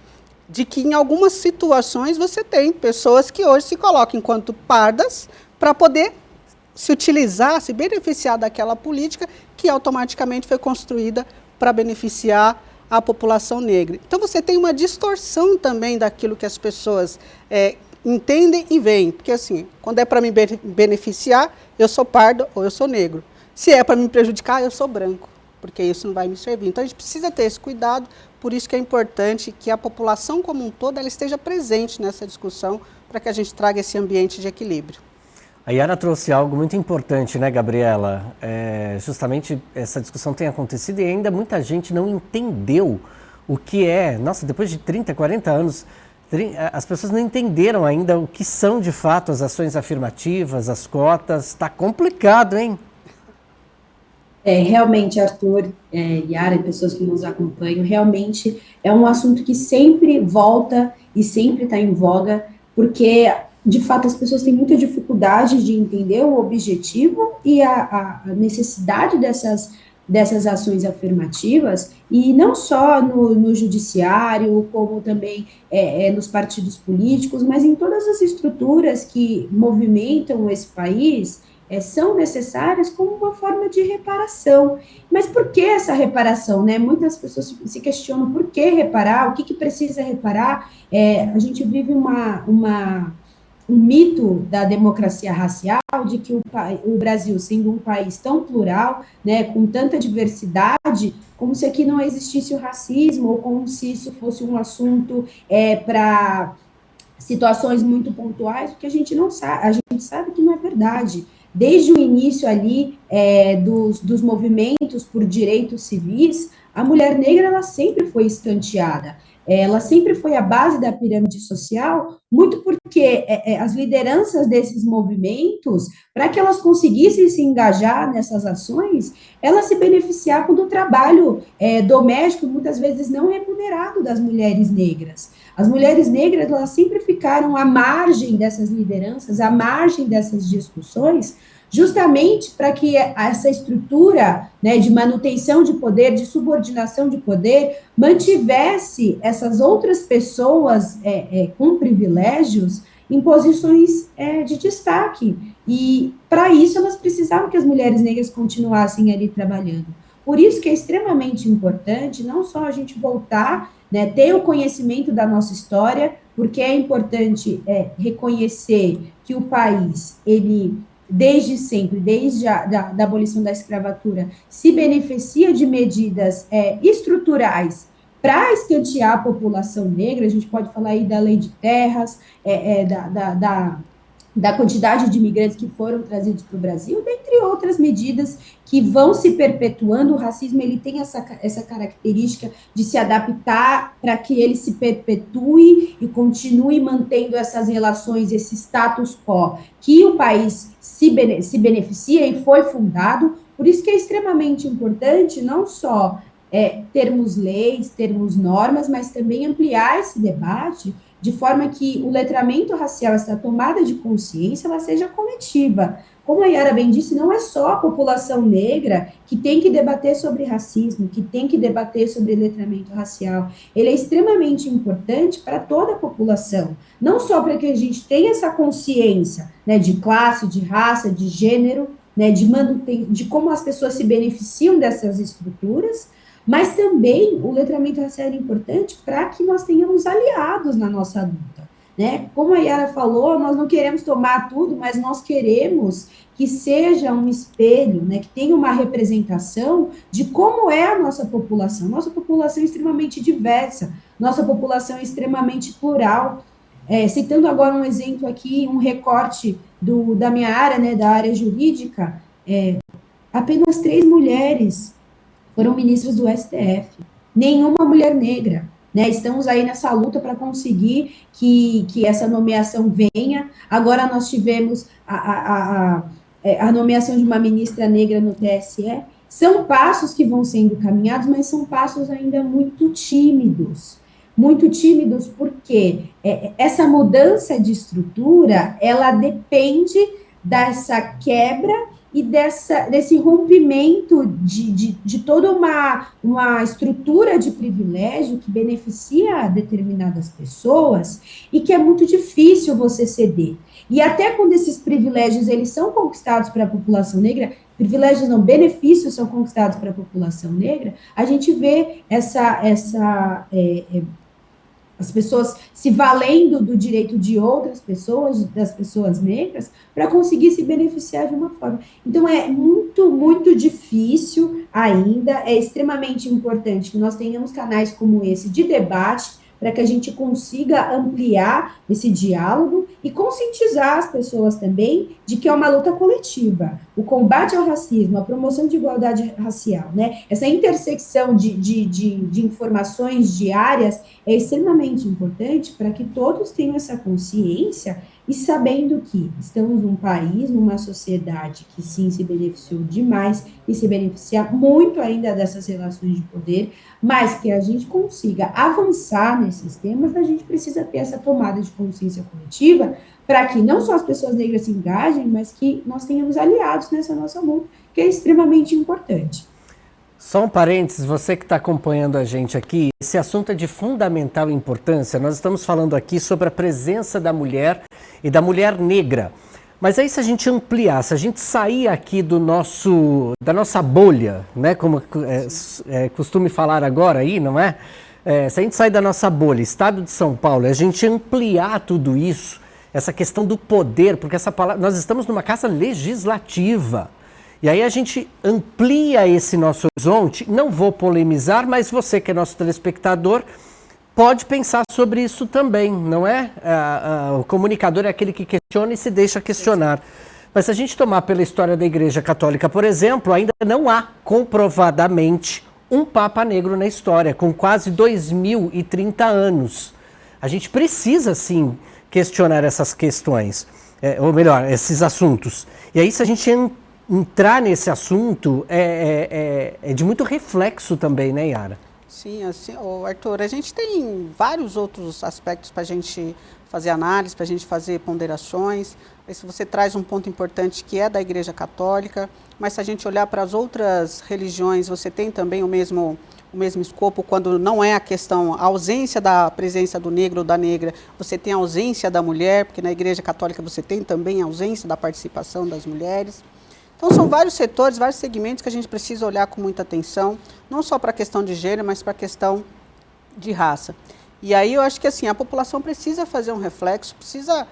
de que em algumas situações você tem pessoas que hoje se colocam enquanto pardas para poder se utilizar, se beneficiar daquela política que automaticamente foi construída para beneficiar a população negra. Então você tem uma distorção também daquilo que as pessoas entendem e veem, porque assim, quando é para me beneficiar, eu sou pardo ou eu sou negro. Se é para me prejudicar, eu sou branco, porque isso não vai me servir. Então a gente precisa ter esse cuidado, por isso que é importante que a população como um todo ela esteja presente nessa discussão, para que a gente traga esse ambiente de equilíbrio. A Yara trouxe algo muito importante, né, Gabriela? Justamente essa discussão tem acontecido e ainda muita gente não entendeu o que é. Nossa, depois de 30, 40 anos, as pessoas não entenderam ainda o que são de fato as ações afirmativas, as cotas. Está complicado, hein? Realmente, Arthur, Yara e pessoas que nos acompanham, realmente é um assunto que sempre volta e sempre está em voga, porque, de fato, as pessoas têm muita dificuldade de entender o objetivo e a necessidade dessas ações afirmativas, e não só no judiciário, como também nos partidos políticos, mas em todas as estruturas que movimentam esse país, são necessárias como uma forma de reparação. Mas por que essa reparação, né? Muitas pessoas se questionam por que reparar, o que precisa reparar. A gente vive um mito da democracia racial, de que o Brasil, sendo um país tão plural, né, com tanta diversidade, como se aqui não existisse o racismo, ou como se isso fosse um assunto para situações muito pontuais, o que a gente não sabe, a gente sabe que não é verdade. Desde o início ali dos movimentos por direitos civis, a mulher negra ela sempre foi escanteada. Ela sempre foi a base da pirâmide social, muito porque as lideranças desses movimentos, para que elas conseguissem se engajar nessas ações, elas se beneficiavam do trabalho doméstico, muitas vezes não remunerado, das mulheres negras. As mulheres negras, elas sempre ficaram à margem dessas lideranças, à margem dessas discussões, justamente para que essa estrutura, né, de manutenção de poder, de subordinação de poder, mantivesse essas outras pessoas com privilégios em posições de destaque. E, para isso, elas precisavam que as mulheres negras continuassem ali trabalhando. Por isso que é extremamente importante não só a gente voltar, né, ter o conhecimento da nossa história, porque é importante reconhecer que o país, ele, desde sempre, desde da abolição da escravatura, se beneficia de medidas estruturais para escantear a população negra. A gente pode falar aí da lei de terras, da quantidade de imigrantes que foram trazidos para o Brasil, dentre outras medidas que vão se perpetuando. O racismo, ele tem essa característica de se adaptar para que ele se perpetue e continue mantendo essas relações, esse status quo, que o país se beneficia e foi fundado. Por isso que é extremamente importante não só termos leis, termos normas, mas também ampliar esse debate de forma que o letramento racial, essa tomada de consciência, ela seja coletiva. Como a Yara bem disse, não é só a população negra que tem que debater sobre racismo, que tem que debater sobre letramento racial. Ele é extremamente importante para toda a população, não só para que a gente tenha essa consciência, né, de classe, de raça, de gênero, né, de como as pessoas se beneficiam dessas estruturas, mas também o letramento racial é importante para que nós tenhamos aliados na nossa luta, né? Como a Yara falou, nós não queremos tomar tudo, mas nós queremos que seja um espelho, né, que tenha uma representação de como é a nossa população. Nossa população é extremamente diversa, nossa população é extremamente plural. Citando agora um exemplo aqui, um recorte da minha área, né, da área jurídica, apenas 3 mulheres foram ministras do STF, nenhuma mulher negra, né? Estamos aí nessa luta para conseguir que essa nomeação venha. Agora nós tivemos a nomeação de uma ministra negra no TSE. São passos que vão sendo caminhados, mas são passos ainda muito tímidos, porque essa mudança de estrutura, ela depende dessa quebra e desse rompimento de toda uma estrutura de privilégio que beneficia determinadas pessoas e que é muito difícil você ceder. E até quando esses privilégios eles são conquistados para a população negra, privilégios não, benefícios são conquistados para a população negra, a gente vê as pessoas se valendo do direito de outras pessoas, das pessoas negras, para conseguir se beneficiar de uma forma. Então, é muito, muito difícil ainda, é extremamente importante que nós tenhamos canais como esse de debate, para que a gente consiga ampliar esse diálogo e conscientizar as pessoas também de que é uma luta coletiva. O combate ao racismo, a promoção de igualdade racial, né? Essa intersecção de informações diárias é extremamente importante para que todos tenham essa consciência e sabendo que estamos num país, numa sociedade que sim se beneficiou demais e se beneficia muito ainda dessas relações de poder, mas que a gente consiga avançar nesses temas, a gente precisa ter essa tomada de consciência coletiva para que não só as pessoas negras se engajem, mas que nós tenhamos aliados nessa nossa luta, que é extremamente importante. Só um parênteses, você que está acompanhando a gente aqui, esse assunto é de fundamental importância. Nós estamos falando aqui sobre a presença da mulher e da mulher negra. Mas aí se a gente ampliar, se a gente sair aqui da nossa bolha, né, como é costume falar agora aí, não é? Se a gente sair da nossa bolha, Estado de São Paulo, a gente ampliar tudo isso, essa questão do poder, porque essa palavra, nós estamos numa casa legislativa. E aí a gente amplia esse nosso horizonte, não vou polemizar, mas você que é nosso telespectador pode pensar sobre isso também, não é? O comunicador é aquele que questiona e se deixa questionar. Mas se a gente tomar pela história da Igreja Católica, por exemplo, ainda não há comprovadamente um Papa negro na história, com quase 2030 anos. A gente precisa, sim, questionar essas questões, ou melhor, esses assuntos. E aí, se a gente entrar nesse assunto, é de muito reflexo também, né, Yara? Sim, assim, Arthur, a gente tem vários outros aspectos para a gente fazer análise, para a gente fazer ponderações. Aí, se você traz um ponto importante que é da Igreja Católica, mas se a gente olhar para as outras religiões, você tem também o mesmo escopo, quando não é a questão, a ausência da presença do negro ou da negra, você tem a ausência da mulher, porque na Igreja Católica você tem também a ausência da participação das mulheres. Então, são vários setores, vários segmentos que a gente precisa olhar com muita atenção, não só para a questão de gênero, mas para a questão de raça. E aí eu acho que assim, a população precisa fazer um reflexo, precisa,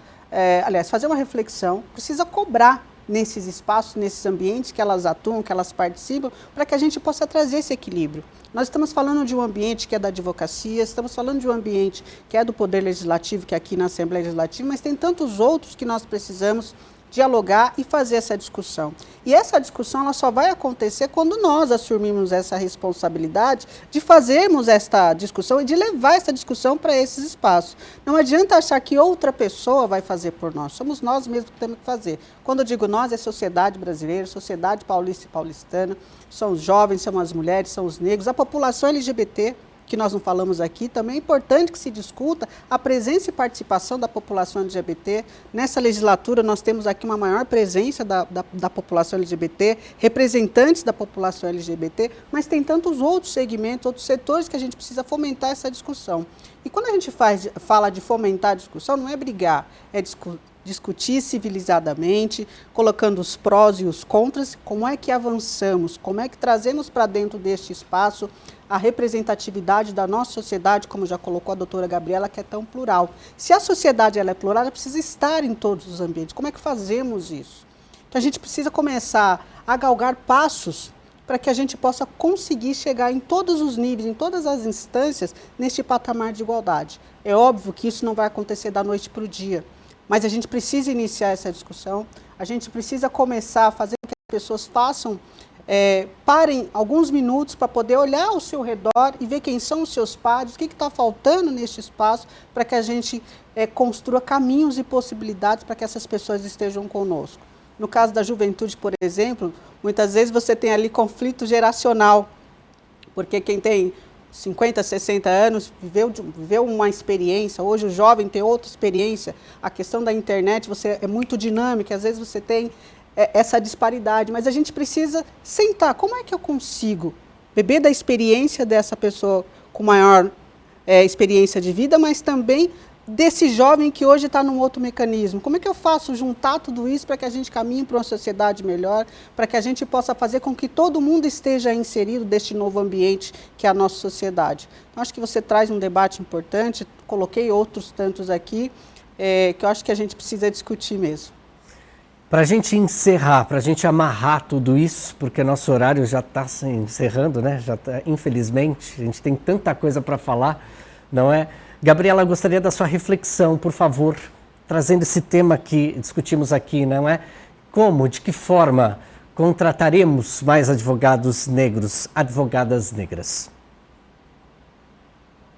fazer uma reflexão, precisa cobrar nesses espaços, nesses ambientes que elas atuam, que elas participam, para que a gente possa trazer esse equilíbrio. Nós estamos falando de um ambiente que é da advocacia, estamos falando de um ambiente que é do Poder Legislativo, que é aqui na Assembleia Legislativa, mas tem tantos outros que nós precisamos dialogar e fazer essa discussão. E essa discussão ela só vai acontecer quando nós assumirmos essa responsabilidade de fazermos esta discussão e de levar essa discussão para esses espaços. Não adianta achar que outra pessoa vai fazer por nós, somos nós mesmos que temos que fazer. Quando eu digo nós, é a sociedade brasileira, sociedade paulista e paulistana, são os jovens, são as mulheres, são os negros, a população LGBT, que nós não falamos aqui, também é importante que se discuta a presença e participação da população LGBT. Nessa legislatura, nós temos aqui uma maior presença da população LGBT, representantes da população LGBT, mas tem tantos outros segmentos, outros setores que a gente precisa fomentar essa discussão. E quando a gente fala de fomentar a discussão, não é brigar, é discutir civilizadamente, colocando os prós e os contras, como é que avançamos, como é que trazemos para dentro deste espaço a representatividade da nossa sociedade, como já colocou a doutora Gabriela, que é tão plural. Se a sociedade ela é plural, ela precisa estar em todos os ambientes. Como é que fazemos isso? Então a gente precisa começar a galgar passos para que a gente possa conseguir chegar em todos os níveis, em todas as instâncias, neste patamar de igualdade. É óbvio que isso não vai acontecer da noite para o dia, mas a gente precisa iniciar essa discussão, a gente precisa começar a fazer com que as pessoas parem alguns minutos para poder olhar ao seu redor e ver quem são os seus pares, o que está faltando neste espaço para que a gente construa caminhos e possibilidades para que essas pessoas estejam conosco. No caso da juventude, por exemplo, muitas vezes você tem ali conflito geracional, porque quem tem 50, 60 anos, viveu uma experiência, hoje o jovem tem outra experiência, a questão da internet é muito dinâmica, às vezes você tem essa disparidade, mas a gente precisa sentar, como é que eu consigo beber da experiência dessa pessoa com maior experiência de vida, mas também desse jovem que hoje está num outro mecanismo. Como é que eu faço juntar tudo isso para que a gente caminhe para uma sociedade melhor, para que a gente possa fazer com que todo mundo esteja inserido deste novo ambiente que é a nossa sociedade? Então, acho que você traz um debate importante, coloquei outros tantos aqui, que eu acho que a gente precisa discutir mesmo. Para a gente encerrar, para a gente amarrar tudo isso, porque nosso horário já está se encerrando, né? Já tá, infelizmente, a gente tem tanta coisa para falar, não é? Gabriela, gostaria da sua reflexão, por favor, trazendo esse tema que discutimos aqui, não é? Como, de que forma contrataremos mais advogados negros, advogadas negras?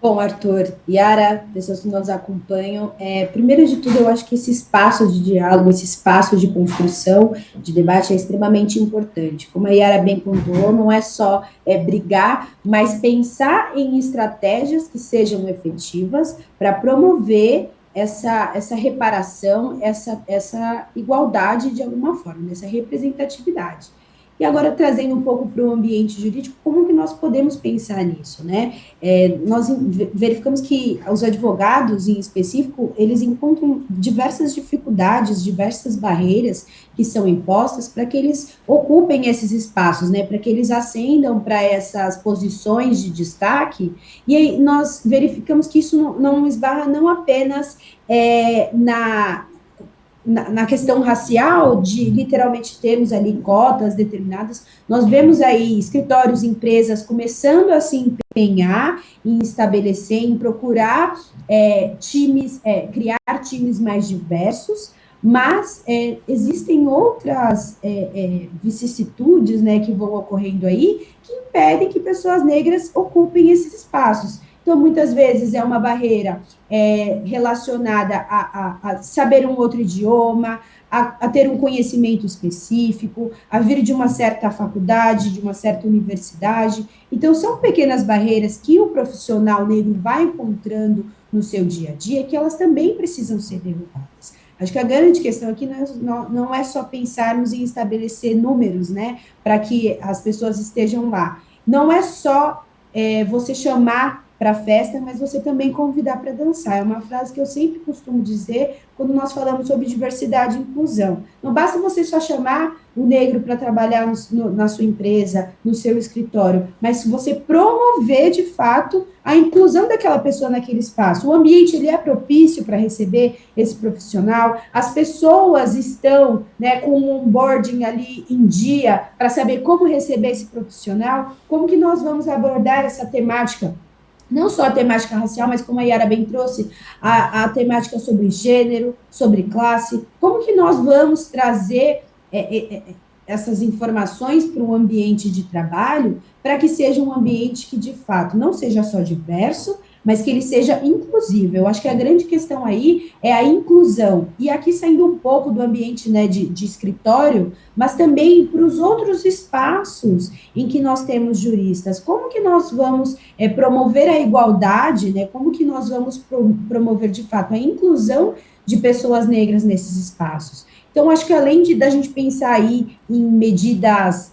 Bom, Arthur, Yara, pessoas que nos acompanham, primeiro de tudo, eu acho que esse espaço de diálogo, esse espaço de construção, de debate é extremamente importante. Como a Yara bem pontuou, não é só brigar, mas pensar em estratégias que sejam efetivas para promover essa reparação, essa igualdade de alguma forma, essa representatividade. E agora, trazendo um pouco para o ambiente jurídico, como que nós podemos pensar nisso, né? Nós verificamos que os advogados, em específico, eles encontram diversas dificuldades, diversas barreiras que são impostas para que eles ocupem esses espaços, né? Para que eles ascendam para essas posições de destaque. E aí nós verificamos que isso não esbarra não apenas na questão racial, de literalmente termos ali cotas determinadas, nós vemos aí escritórios, empresas começando a se empenhar em estabelecer, em procurar criar times mais diversos, mas existem outras vicissitudes, né, que vão ocorrendo aí, que impedem que pessoas negras ocupem esses espaços. Então, muitas vezes é uma barreira relacionada a saber um outro idioma, a ter um conhecimento específico, a vir de uma certa faculdade, de uma certa universidade. Então, são pequenas barreiras que o profissional negro vai encontrando no seu dia a dia, que elas também precisam ser derrubadas. Acho que a grande questão aqui não é só pensarmos em estabelecer números, né, para que as pessoas estejam lá. Não é só você chamar para a festa, mas você também convidar para dançar. É uma frase que eu sempre costumo dizer quando nós falamos sobre diversidade e inclusão. Não basta você só chamar o negro para trabalhar na sua empresa, no seu escritório, mas se você promover, de fato, a inclusão daquela pessoa naquele espaço. O ambiente, ele é propício para receber esse profissional, as pessoas estão, né, com um onboarding ali em dia para saber como receber esse profissional, como que nós vamos abordar essa temática, não só a temática racial, mas como a Yara bem trouxe, a temática sobre gênero, sobre classe, como que nós vamos trazer essas informações para um ambiente de trabalho, para que seja um ambiente que, de fato, não seja só diverso, mas que ele seja inclusivo. Eu acho que a grande questão aí é a inclusão. E aqui saindo um pouco do ambiente, né, de escritório, mas também para os outros espaços em que nós temos juristas. Como que nós vamos promover a igualdade, né? Como que nós vamos promover, de fato, a inclusão de pessoas negras nesses espaços? Então, acho que além da gente pensar aí em medidas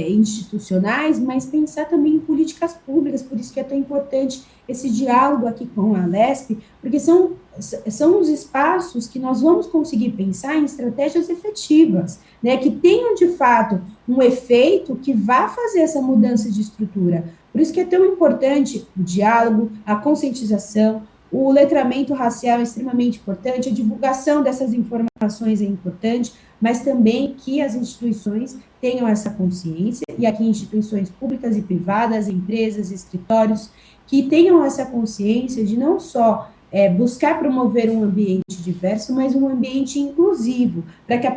institucionais, mas pensar também em políticas públicas, por isso que é tão importante esse diálogo aqui com a Alesp, porque são os espaços que nós vamos conseguir pensar em estratégias efetivas, né, que tenham de fato um efeito que vá fazer essa mudança de estrutura. Por isso que é tão importante o diálogo, a conscientização, o letramento racial é extremamente importante, a divulgação dessas informações é importante, mas também que as instituições tenham essa consciência, e aqui instituições públicas e privadas, empresas, escritórios, que tenham essa consciência de não só buscar promover um ambiente diverso, mas um ambiente inclusivo, para que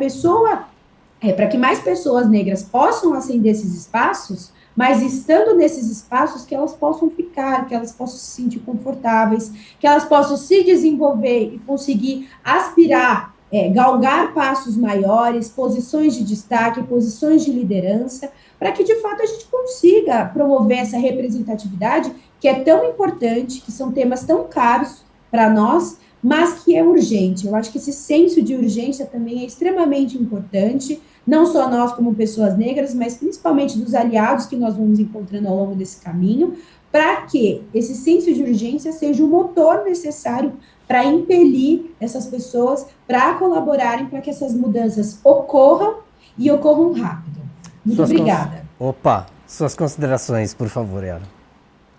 para que mais pessoas negras possam ascender esses espaços, mas estando nesses espaços que elas possam ficar, que elas possam se sentir confortáveis, que elas possam se desenvolver e conseguir aspirar, galgar passos maiores, posições de destaque, posições de liderança, para que, de fato, a gente consiga promover essa representatividade que é tão importante, que são temas tão caros para nós, mas que é urgente. Eu acho que esse senso de urgência também é extremamente importante, não só nós como pessoas negras, mas principalmente dos aliados que nós vamos encontrando ao longo desse caminho, para que esse senso de urgência seja o motor necessário para impelir essas pessoas para colaborarem para que essas mudanças ocorram e ocorram rápido. Muito obrigada. Suas considerações, por favor, Yara.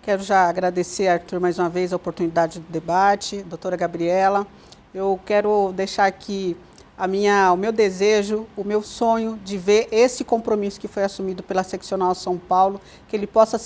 Quero já agradecer, Arthur, mais uma vez a oportunidade do debate, doutora Gabriela. Eu quero deixar aqui o meu desejo, o meu sonho de ver esse compromisso que foi assumido pela Seccional São Paulo, que ele possa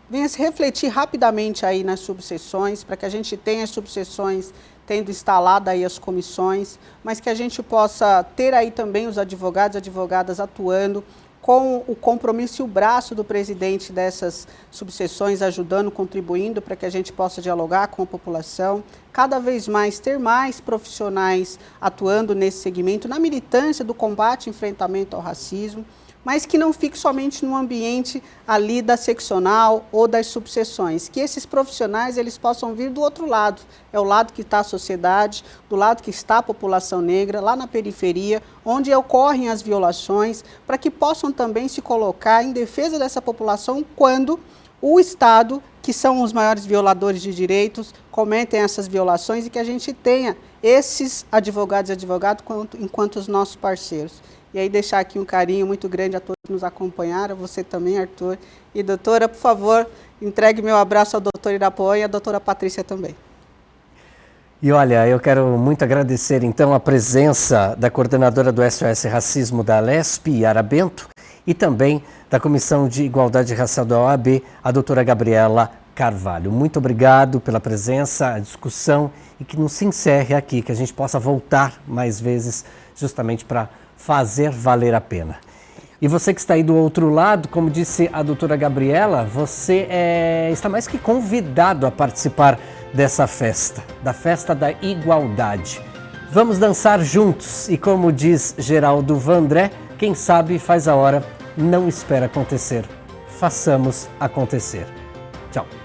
venha se refletir rapidamente aí nas subseções, para que a gente tenha as subseções tendo instalado aí as comissões, mas que a gente possa ter aí também os advogados e advogadas atuando com o compromisso e o braço do presidente dessas subseções, ajudando, contribuindo para que a gente possa dialogar com a população, cada vez mais ter mais profissionais atuando nesse segmento, na militância do combate e enfrentamento ao racismo, mas que não fique somente no ambiente ali da seccional ou das subseções, que esses profissionais eles possam vir do outro lado, é o lado que está a sociedade, do lado que está a população negra, lá na periferia, onde ocorrem as violações, para que possam também se colocar em defesa dessa população quando o Estado, que são os maiores violadores de direitos, cometem essas violações e que a gente tenha esses advogados e advogadas enquanto os nossos parceiros. E aí deixar aqui um carinho muito grande a todos que nos acompanharam, você também, Arthur. E doutora, por favor, entregue meu abraço ao doutor Irapuã e à doutora Patrícia também. E olha, eu quero muito agradecer então a presença da coordenadora do SOS Racismo da Alesp, Yara Bento, e também da Comissão de Igualdade Racial da OAB, a doutora Gabriela Carvalho. Muito obrigado pela presença, a discussão e que não se encerre aqui, que a gente possa voltar mais vezes justamente para fazer valer a pena. E você que está aí do outro lado, como disse a doutora Gabriela, você está mais que convidado a participar dessa festa, da Festa da Igualdade. Vamos dançar juntos e, como diz Geraldo Vandré, quem sabe faz a hora, não espera acontecer. Façamos acontecer. Tchau.